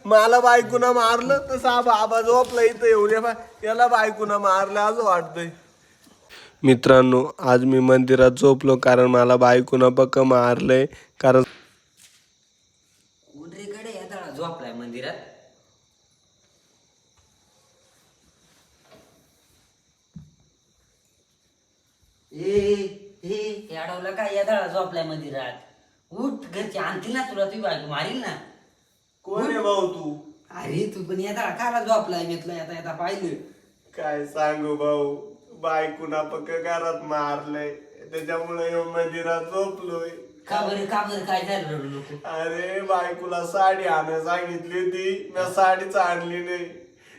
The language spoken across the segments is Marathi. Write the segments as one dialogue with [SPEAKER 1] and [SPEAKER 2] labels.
[SPEAKER 1] मला बायकोनं मारलं तसा बाबा झोपला इथं येऊन याला बायकोनं मारलं असं वाटतंय. मित्रांनो, आज मी मंदिरात झोपलो कारण मला बायकोनं पक्क मारलंय. कारण
[SPEAKER 2] उडरीकडे येताना झोपलाय मंदिरात. अडवलं काय येताळा झोपलाय मंदिरात. उठ, घरची आणतील ना तुला, तुझी बायको मारील ना.
[SPEAKER 1] कोण आहे भाऊ तू?
[SPEAKER 2] अरे तू पण येताळा काला झोपलाय, मी तुला येता येता पाहिलं.
[SPEAKER 1] काय सांगू भाऊ, बायकोना पक्क घरात मारलंय, त्याच्यामुळे मंदिरात झोपलोय.
[SPEAKER 2] का बरं काय झालं रडू नको.
[SPEAKER 1] अरे बायकोला साडी आणायला सांगितली होती, मी साडीच आणली नाही.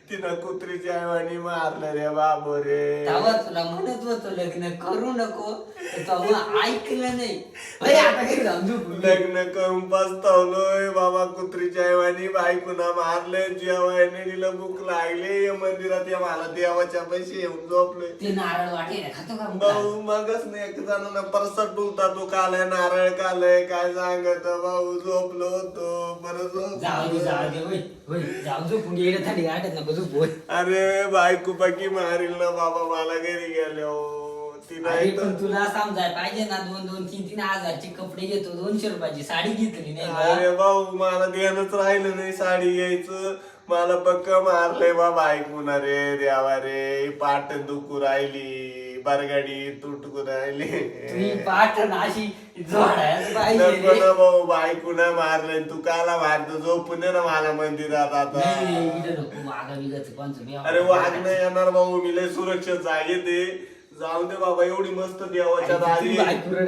[SPEAKER 1] तिनं कुत्रीच्या ऐवणी मारलं रे बाबू रे.
[SPEAKER 2] तेव्हा तुला म्हणत होतो लग्न करू नको, तेव्हा ऐकलं नाही. आता घरी जाऊन झोपून घे.
[SPEAKER 1] लग्न करून पस्तावलोय बाबा, कुत्रीच्या ऐवणी बायकोना मारले. जेवायने तिला भूक लागली, या मंदिरात या मला देवाच्या पैसे येऊन झोपलोय.
[SPEAKER 2] ते नारळ वाटे खातो का
[SPEAKER 1] भाऊ मगच नाही एक जणांना परसट टुलता, तू कालय नारळ कालय काय सांगत भाऊ, झोपलो होतो. बरं
[SPEAKER 2] जाऊ दे जाऊ झोपून घे, थंडी गाठत नको झोपू.
[SPEAKER 1] अरे बायको बाकी मारील ना बाबा मला घरी गेलो.
[SPEAKER 2] पण तुला समजाय पाहिजे ना, 2-3 हजारचे कपडे घेतो, 200 रुपयाची साडी घेतली नाही.
[SPEAKER 1] अरे भाऊ मला ध्यानच राहिलं नाही साडी घ्यायचं, मला पक्क मारलंय बाबा. ऐकून रे देवा रे, पाठ दुखू राहिली, बरगाडी तुटकू राहिली.
[SPEAKER 2] तुम्ही पाठण अशी जोडायला पाहिजे
[SPEAKER 1] ना भाऊ, बायकोना मारलंय, तू काला मारतो. झोपून ये ना मला मंदिरात आता. अरे वाघ नाही येणार भाऊ, मी लय सुरक्षित जागे ते. जाऊ दे बाबा, एवढी मस्त देवाच्या दारी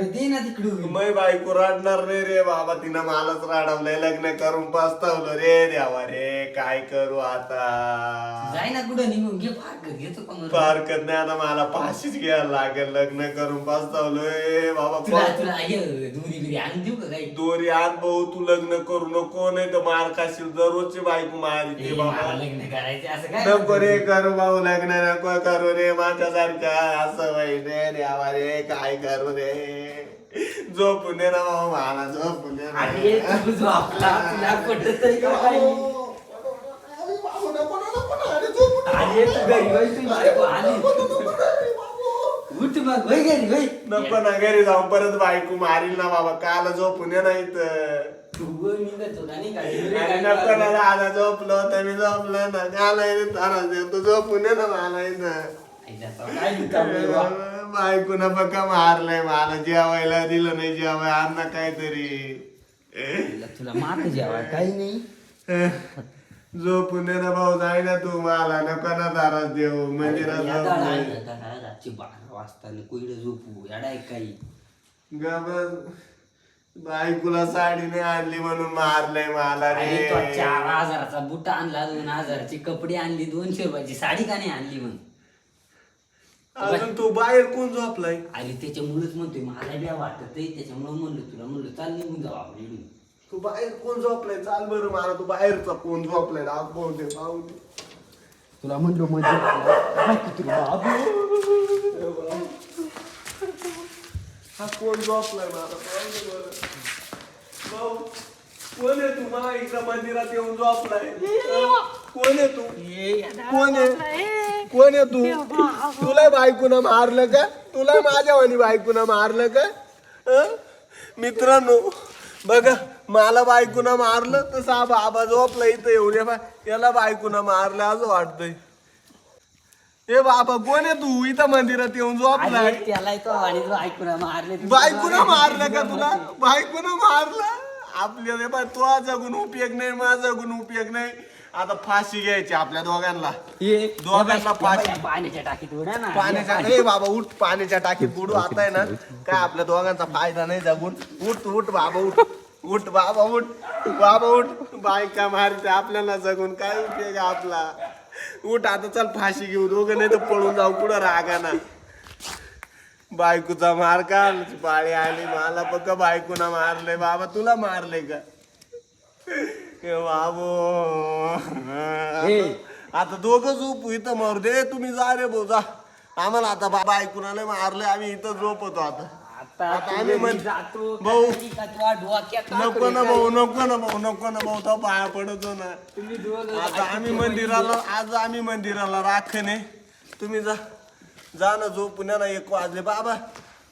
[SPEAKER 2] दे ना तिकडून.
[SPEAKER 1] मै बायको रडणार नाही रे बाबा, तिनं मलाच रडवलंय. लग्न करून पस्तावलं रे देवा रे, काय करू आता.
[SPEAKER 2] जाय ना कुठं निघून घे, फारकत घेतो का.
[SPEAKER 1] फारकत नाही आता, मला फाशीच घ्यायला लागेल. लग्न करून पस्तावलोय बाबा.
[SPEAKER 2] तुला दोरी बिरी आणून देऊ का काही.
[SPEAKER 1] दोरी आण भाऊ, तू लग्न करू नको, नाही तर मार खाशील. दररोजची बायको मारते बाबा.
[SPEAKER 2] लग्न करायचे असं काय
[SPEAKER 1] नको रे करू भाऊ, लग्न नको करू रे माझ्यासारखा. असं वय रे देवा रे, काय करू रे. झोपून दे ना भाऊ मला, झोपून दे ना.
[SPEAKER 2] अरे तू झोपला, तुला कुठं तरी का काही. अरे तू घरी होय, तुझी बायको आली. उठ मग, होय घरी होय.
[SPEAKER 1] नको ना, घरी जाऊन परत बायको मारील ना बाबा. काल झोपून ये नाही तर
[SPEAKER 2] तू निघत होता नाही
[SPEAKER 1] नको ना. दादा झोपलो तर मी झोपलो ना, काला तू झोपून ये ना मला इथं. बायकोना बघा मारलंय मला, जेवायला दिलं नाही. जेवाय अन्न काहीतरी.
[SPEAKER 2] तुला मात जेवाय काही नाही.
[SPEAKER 1] झोपून दे ना भाऊ, जाय ना तू. मला नको ना दारात देऊ मंदिरात.
[SPEAKER 2] 12 वाजता कुठे झोपू याडाय काही.
[SPEAKER 1] बायकोला साडी नाही आणली म्हणून मारलंय मला रे.
[SPEAKER 2] 4,000चा बुट आणला, 2,000चे कपडे आणली, 200 रुपयाची साडी का नाही आणली मग.
[SPEAKER 1] अजून तू बाहेर कोण झोपलाय?
[SPEAKER 2] अरे त्याच्यामुळेच म्हणतोय, मला बी वाटत त्याच्यामुळे म्हणलं चाल निघून जाऊ आपण.
[SPEAKER 1] तू बाहेर कोण झोपलाय? चाल बरं मला, तू बाहेरचा कोण झोपलाय पाहू दे.
[SPEAKER 2] तुला म्हणलो
[SPEAKER 1] हा कोण झोपलाय मला पाहू दे बरं. भाऊ कोण आहे तू? मला एकदा मंदिरात येऊन झोपलाय. कोण आहे तू? कोण आहे? कोण आहे तू? तुला बायकोनं मारलं का? तुला माझ्या वाणी बायकोनं मारलं का? मित्रांनो बघा, मला बायकोनं मारलं तसा बाबा झोपला इथं येऊन याला बायकोनं मारलं असं वाटतंय. ए बाबा कोण आहे तू? इथं मंदिरात येऊन झोपलाय.
[SPEAKER 2] त्याला तो आणि ऐकून मारले.
[SPEAKER 1] बायकोनं मारलं का तुला? बायकोनं मारलं. आपल्याला तो जगून उपयोग नाही, माझा जगून उपयोग नाही. आता फाशी घ्यायची आपल्या दोघांना. दोघांना फाशी.
[SPEAKER 2] पाण्याच्या टाकीत उड्या ना.
[SPEAKER 1] पाण्याच्या ए बाबा उठ, पाण्याच्या टाकीत बुडू. आता आहे ना काय आपल्या दोघांचा फायदा नाही जगून. उठ उठ बाबा उठ. उठ बाबा उठ. बाबा उठ. बायका मारते आपल्याला, जगून काय उपयोग आपला. उठ आता, चल फाशी घेऊ दोघं, नाही तर पळून जाऊ कुठं रागाना. बायकोचा मार का पाळी आली मला. बघ बायकोना मारलंय बाबा. तुला मारलंय का बाबो? आता दोघं झोपू इथं. मरू दे, तुम्ही जा रे भाऊ जा. आम्हाला आता बायकोना मारलंय, आम्ही इथं झोपतो आता.
[SPEAKER 2] आता
[SPEAKER 1] आता आम्ही
[SPEAKER 2] तू घरी
[SPEAKER 1] म्हण-
[SPEAKER 2] जातो
[SPEAKER 1] भाऊ.
[SPEAKER 2] का तुला डोक्यात
[SPEAKER 1] नको ना भाऊ नको ना भाऊ नको ना भाऊ तो पाया पडतो ना
[SPEAKER 2] तुम्ही दोघं
[SPEAKER 1] आता आम्ही मंदिराला आज आम्ही मंदिराला राखणे तुम्ही जा ना झोपू ना 1 वाजले बाबा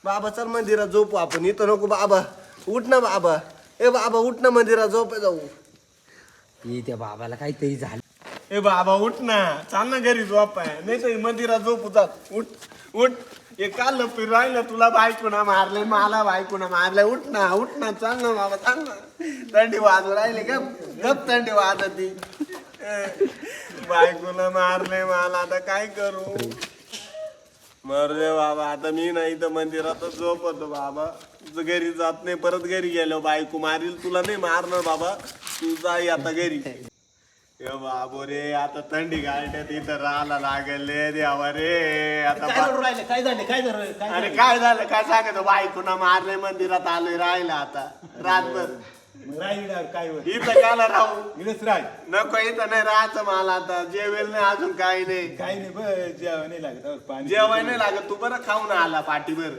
[SPEAKER 1] बाबा चल मंदिरात झोपू आपण इथं नको बाबा उठ ना बाबा ए बाबा उठ ना मंदिरात झोप जाऊ
[SPEAKER 2] हे त्या बाबाला काहीतरी झालं
[SPEAKER 1] ए बाबा उठ ना चाल ना घरी झोप आहे नाही तर मंदिरात झोपू जात उठ उठ हे काल फिर राहिलं तुला बायकोना मारले मला बायकोना मारले उठ ना चाल ना बाबा चाल ना थंडी वाजू राहिली गप गप थंडी वाजती बायकोना मारले मला आता काय करू मरू दे बाबा आता मी नाही तर मंदिरातच झोपतो बाबा तुझं घरी जात नाही परत घरी गेलो बायको मारील तुला नाही मारणार बाबा तू जाई आता घरी ए बाबू रे आता थंडी गाळण्यात इथं राहायला लागले देवा रे आता
[SPEAKER 3] काय झालं
[SPEAKER 1] अरे काय झालं काय सांगतो बायकोना मारले मंदिरात आलोय राहिला आता रातभर
[SPEAKER 3] काय
[SPEAKER 1] इथं काला राहू
[SPEAKER 3] इकडेच राय
[SPEAKER 1] नको इथं नाही राहायचं मला आता जेवेल नाही अजून काही नाही
[SPEAKER 3] काही नाही बस जेवण नाही लागत पाणी
[SPEAKER 1] जेवाय नाही लागत तू बरं खाऊन आला पाठीभर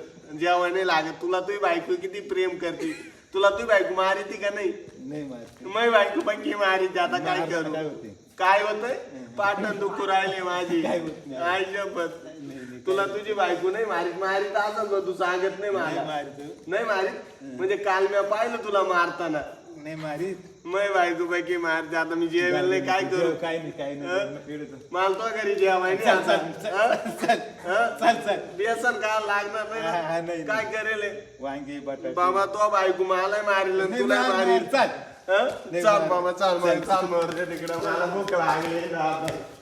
[SPEAKER 1] जेवाय नाही लागत तुला तुझी बायको किती प्रेम करते तुला तुझी बायको मारिती का नाही
[SPEAKER 3] नाही मार
[SPEAKER 1] मै बायको पक्की मारिती आता काय
[SPEAKER 3] काय
[SPEAKER 1] करू
[SPEAKER 3] होते
[SPEAKER 1] काय होतंय पाटण दुखू राहिली माझी
[SPEAKER 3] काय होत नाही.
[SPEAKER 1] आई शपथ तुला तुझी बायको नाही मारीत असं तू सांगत नाही मला
[SPEAKER 3] मारतो
[SPEAKER 1] नाही मारीत म्हणजे काल मी पाहिलं तुला मारताना
[SPEAKER 3] नाही मारीत
[SPEAKER 1] मै बायको पैकी मारते आता मी जेवेल नाही काय करू
[SPEAKER 3] काय नाही
[SPEAKER 1] मला तो घरी जेवाय नाही आता हं?
[SPEAKER 3] चल
[SPEAKER 1] बेसन का लागणार
[SPEAKER 3] हा,
[SPEAKER 1] नाही
[SPEAKER 3] नाही.
[SPEAKER 1] काय करेल हे?
[SPEAKER 3] वांगी बटाटे
[SPEAKER 1] बाबा तो बायको मला मारील आणि
[SPEAKER 3] नाही,
[SPEAKER 1] तुला
[SPEAKER 3] मार,
[SPEAKER 1] मारील
[SPEAKER 3] चल
[SPEAKER 1] हं?
[SPEAKER 3] नाही,
[SPEAKER 1] चाल
[SPEAKER 3] मार.
[SPEAKER 1] मामा चाल
[SPEAKER 3] चल,
[SPEAKER 1] चाल मर तिकडे मला भूक लागली